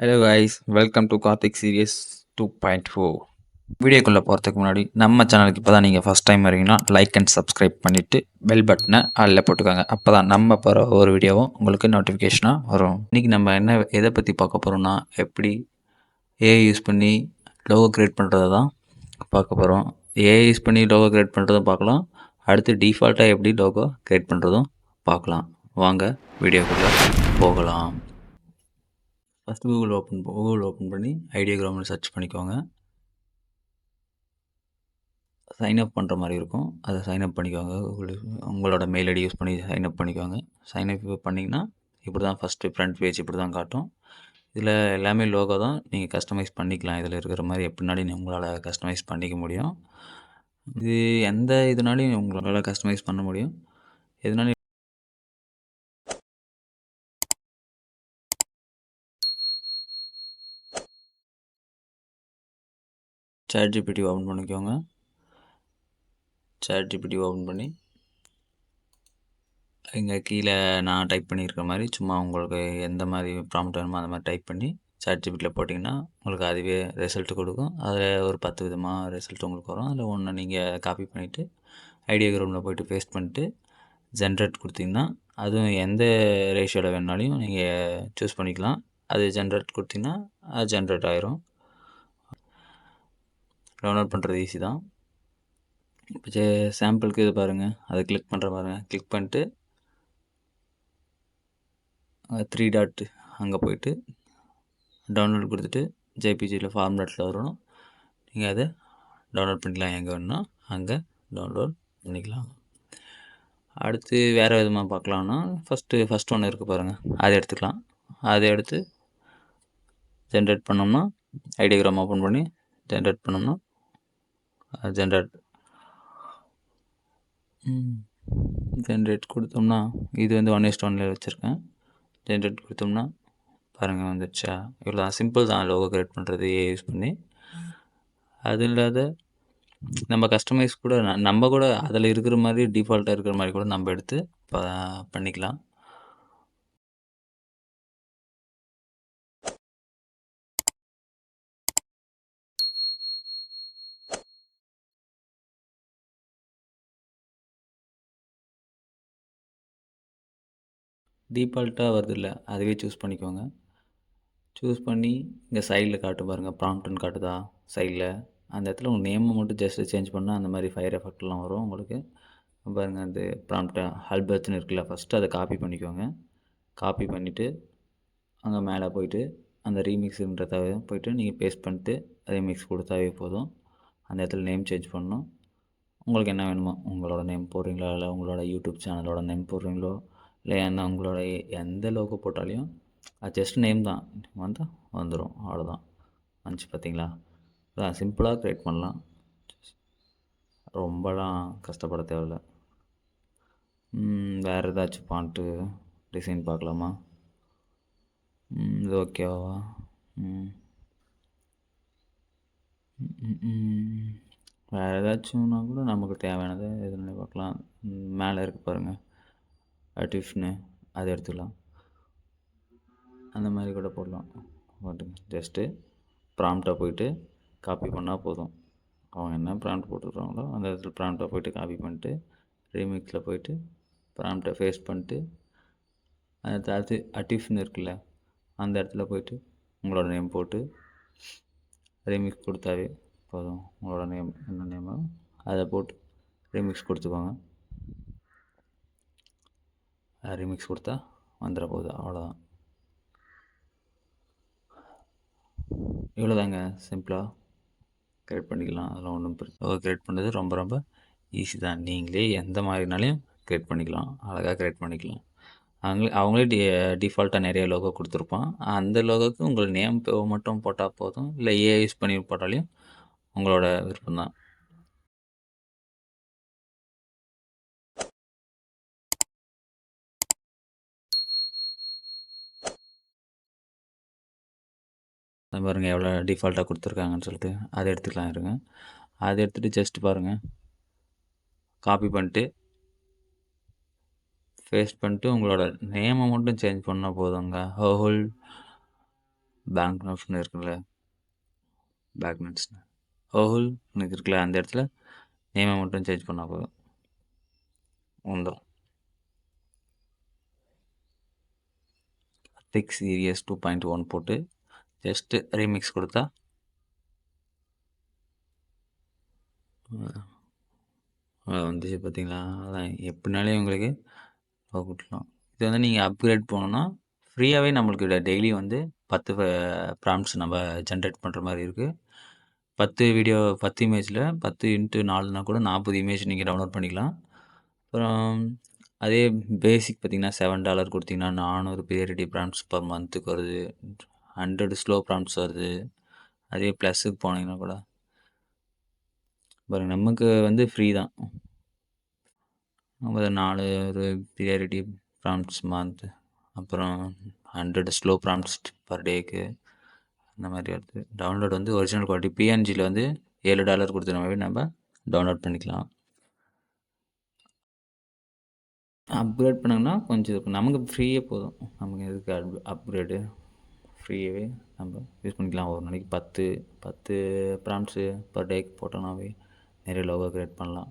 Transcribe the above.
Hello guys, welcome to Karthik series 2.4. வீடியோக்குள்ளே போகிறதுக்கு முன்னாடி நம்ம சேனலுக்கு இப்போ தான் நீங்கள் ஃபஸ்ட் டைம் வரீங்கன்னா லைக் அண்ட் சப்ஸ்கிரைப் பண்ணிவிட்டு பெல் பட்டனை அதில் போட்டுக்கோங்க. அப்போ தான் நம்ம போகிற ஒரு வீடியோவும் உங்களுக்கு நோட்டிஃபிகேஷனாக வரும். இன்றைக்கி நம்ம எதை பற்றி பார்க்க போகிறோம்னா, எப்படி ஏஐ யூஸ் பண்ணி லோகோ க்ரியேட் பண்ணுறது தான் பார்க்க போகிறோம். ஏஐ யூஸ் பண்ணி லோகோ க்ரியேட் பண்ணுறதும் பார்க்கலாம். அடுத்து டிஃபால்ட்டாக எப்படி லோகோ க்ரியேட் பண்ணுறதும் பார்க்கலாம். வாங்க வீடியோக்குள்ளே போகலாம். ஃபஸ்ட்டு கூகுள் ஓப்பன் பண்ணி ஐடியோகிராம்னு சர்ச் பண்ணிக்கோங்க. சைன் அப் பண்ணுற மாதிரி இருக்கும். அதை சைன் அப் பண்ணிக்கோங்க. உங்களோட மெயில் ஐடி யூஸ் பண்ணி சைன் அப் பண்ணிக்கோங்க. சைன் அப் பண்ணிங்கன்னா இப்படி தான் ஃபஸ்ட்டு ஃப்ரண்ட் பேஜ் இப்படி தான் காட்டும். இதில் எல்லாமே லோகோ தான். நீங்கள் கஸ்டமைஸ் பண்ணிக்கலாம். இதில் இருக்கிற மாதிரி எப்படினாலும் உங்களால் கஸ்டமைஸ் பண்ணிக்க முடியும். இது எந்த இதுனாலையும் உங்களால் கஸ்டமைஸ் பண்ண முடியும். எதுனாலும் ChatGPT ஓப்பன் பண்ணிக்கோங்க. ChatGPT ஓப்பன் பண்ணி இங்கே கீழே நான் டைப் பண்ணியிருக்கிற மாதிரி சும்மா உங்களுக்கு எந்த மாதிரி ப்ராம்ப்ட் வேணுமோ அந்த மாதிரி டைப் பண்ணி ChatGPTயில் போட்டிங்கன்னா உங்களுக்கு அதுவே ரிசல்ட் கொடுக்கும். அதில் ஒரு 10 விதமாக ரிசல்ட் உங்களுக்கு வரும். அதில் ஒன்று நீங்கள் காப்பி பண்ணிவிட்டு ஐடியோகிராமில் போய்ட்டு பேஸ்ட் பண்ணிட்டு ஜென்ரேட் கொடுத்தீங்கன்னா அதுவும் எந்த ரேஷியோவில் வேணுனாலையும் நீங்கள் சூஸ் பண்ணிக்கலாம். அது ஜென்ரேட் கொடுத்தீங்கன்னா அது ஜென்ரேட் ஆயிரும். டவுன்லோட் பண்ணுறது ஈஸி தான். இப்போ சாம்பிளுக்கு இது பாருங்கள், அதை கிளிக் பண்ணுற பாருங்கள். கிளிக் பண்ணிட்டு 3 டாட் அங்கே போய்ட்டு டவுன்லோட் கொடுத்துட்டு ஜேபிஜியில் ஃபார்மேட்டில் வரும். நீங்கள் அதை டவுன்லோட் பண்ணிக்கலாம். எங்கே வேணுன்னா அங்கே டவுன்லோட் பண்ணிக்கலாம். அடுத்து வேறு விதமாக பார்க்கலான்னா ஃபஸ்ட் ஒன்று இருக்குது பாருங்கள், அதை எடுத்துக்கலாம். அதை எடுத்து ஜென்ரேட் பண்ணோம்னா ஐடியோகிராம் ஓப்பன் பண்ணி ஜென்ரேட் பண்ணோம்னா ஜென்ரேட் கொடுத்தோம்னா இது வந்து 1:1 வச்சுருக்கேன். ஜென்ரேட் கொடுத்தோம்னா பாருங்கள் வந்துடுச்சா. இவ்வளோ தான், சிம்பிள் தான் லோகோ க்ரியேட் பண்ணுறது யூஸ் பண்ணி. அது இல்லாத நம்ம கஸ்டமைஸ் கூட நம்ம கூட அதில் இருக்கிற மாதிரி டிஃபால்ட்டாக இருக்கிற மாதிரி கூட நம்ம எடுத்து பண்ணிக்கலாம். டிஃபால்ட்டாக வருது இல்லை, அதுவே சூஸ் பண்ணிக்கோங்க. சூஸ் பண்ணி இங்கே சைடில் காட்டு பாருங்கள், ப்ராம்ப்ட்னு காட்டுதா சைடில். அந்த இடத்துல உங்கள் நேமை மட்டும் ஜஸ்ட்டு சேஞ்ச் பண்ணால் அந்த மாதிரி ஃபயர் எஃபெக்ட்லாம் வரும் உங்களுக்கு. பாருங்கள், அந்த ப்ராம்ப்டை ஹல்பர்ட்னு இருக்குல்ல, ஃபஸ்ட்டு அதை காப்பி பண்ணிக்கோங்க. காப்பி பண்ணிவிட்டு அங்கே மேலே போய்ட்டு அந்த ரீமிக்ஸுன்றத போய்ட்டு நீங்கள் பேஸ்ட் பண்ணிட்டு ரீமிக்ஸ் கொடுத்தாவே போதும். அந்த இடத்துல நேம் சேஞ்ச் பண்ணணும். உங்களுக்கு என்ன வேணுமோ உங்களோட நேம் போடுறீங்களா, இல்லை உங்களோட யூடியூப் சேனலோட நேம் போடுறீங்களோ, இல்லை என்ன உங்களோட எந்த லோகோ போட்டாலையும் அது ஜஸ்ட் நேம் தான் வந்துடும். அவ்வளோதான். வந்துச்சு பார்த்தீங்களா. அதான் சிம்பிளாக க்ரியேட் பண்ணலாம். ரொம்பலாம் கஷ்டப்பட தேவையில்ல. வேறு ஏதாச்சும் பாண்ட்டு டிசைன் பார்க்கலாமா? இது ஓகேவா? வேறு ஏதாச்சும்னா கூட நமக்கு தேவையானது எதுன்னு பார்க்கலாம். மேலே இருக்குது பாருங்கள், அட்டிஃப்னு, அதை எடுத்துக்கலாம். அந்த மாதிரி கூட போடலாம். ஜஸ்ட்டு ப்ராம்ப்டாக போய்ட்டு காப்பி பண்ணால் போதும். அவங்க என்ன ப்ராம்ப்ட் போட்டுருக்காங்களோ அந்த இடத்துல ப்ராம்ப்டாக போய்ட்டு காப்பி பண்ணிட்டு ரீமிக்ஸில் போய்ட்டு ப்ராம்ப்டை ஃபேஸ்ட் பண்ணிட்டு அது அட்டிஃப்னு இருக்குல்ல, அந்த இடத்துல போய்ட்டு உங்களோட நேம் போட்டு ரீமிக்ஸ் கொடுத்தாவே போதும். உங்களோட நேம் என்ன நேமோ அதை போட்டு ரீமிக்ஸ் கொடுத்துக்கோங்க. ரீமிக்ஸ் கொடுத்தா வந்துட போகுது. அவ்வளோதான். இவ்வளோதாங்க, சிம்பிளாக க்ரியேட் பண்ணிக்கலாம். அதெல்லாம் ஒன்றும் க்ரியேட் பண்ணுறது ரொம்ப ரொம்ப ஈஸி தான். நீங்களே எந்த மாதிரினாலையும் க்ரியேட் பண்ணிக்கலாம், அழகாக க்ரியேட் பண்ணிக்கலாம். அவங்களே டிஃபால்ட்டாக நிறைய லோகோ கொடுத்துருப்பான். அந்த லோகோக்கு உங்கள் நேம் மட்டும் போட்டால் போதும், இல்லை ஏஐ யூஸ் பண்ணி போட்டாலையும் உங்களோட விருப்பம் தான். பாருங்கள் எவ்வளோ டிஃபால்ட்டாக கொடுத்துருக்காங்கன்னு சொல்லிட்டு அதை எடுத்துக்கலாம். இருங்க, அதை எடுத்துகிட்டு ஜஸ்ட் பாருங்கள், காப்பி பண்ணிட்டு பேஸ்ட் பண்ணிட்டு உங்களோட நேமை மட்டும் சேஞ்ச் பண்ணால் போதுங்க. ஹோல் பேங்க் ஆப்ஷன் இருக்குல்ல, பேக்னெட்ஸ் ஓஹுல் இருக்குல்ல, அந்த இடத்துல நேமை மட்டும் சேஞ்ச் பண்ணால் போதும், வந்துடும். திக் சீரியஸ் 2.1 போட்டு ஜஸ்ட்டு ரீமிக்ஸ் கொடுத்தா வந்துச்சு பார்த்தீங்களா? அதான் எப்படினாலே உங்களுக்கு போகலாம். இது வந்து நீங்கள் அப்கிரேட் போகணுன்னா ஃப்ரீயாகவே நம்மளுக்கு டெய்லி வந்து 10 ப்ராம்ப்ட்ஸ் நம்ம ஜென்ரேட் பண்ணுற மாதிரி இருக்குது. 10 வீடியோ 10 இமேஜில் 10 இன்ட்டு 4னா கூட 40 இமேஜ் நீங்கள் டவுன்லோட் பண்ணிக்கலாம். அப்புறம் அதே பேசிக் பார்த்தீங்கன்னா $7 கொடுத்தீங்கன்னா 400 பிரியரிட்டி ப்ராம்ப்ட்ஸ் பர் மந்த்துக்கு வருது, 100 ஸ்லோ ப்ராம்ப்ட்ஸ் வருது. அதே ப்ளஸுக்கு போனீங்கன்னா கூட பாருங்கள், நமக்கு வந்து ஃப்ரீ தான். நம்ம 4 ஒரு பிரியாரிட்டி ப்ராம்ப்ட்ஸ் மந்த், அப்புறம் 100 ஸ்லோ ப்ராம்ப்ட்ஸ் பர் டேக்கு, அந்த மாதிரி வருது. டவுன்லோட் வந்து ஒரிஜினல் குவாலிட்டி பிஎன்ஜியில் வந்து $7 கொடுத்து நம்ம டவுன்லோட் பண்ணிக்கலாம். அப்கிரேட் பண்ணோம்னா கொஞ்சம் இருக்கும், நமக்கு ஃப்ரீயே போதும். நமக்கு எதுக்கு அப்கிரேடு, ஃப்ரீயாகவே நம்ம யூஸ் பண்ணிக்கலாம். ஒரு நாளைக்கு 10 ப்ராம்ப்ட்ஸு பர் டேக்கு போட்டோம்னாவே நிறைய லோகோ க்ரியேட் பண்ணலாம்.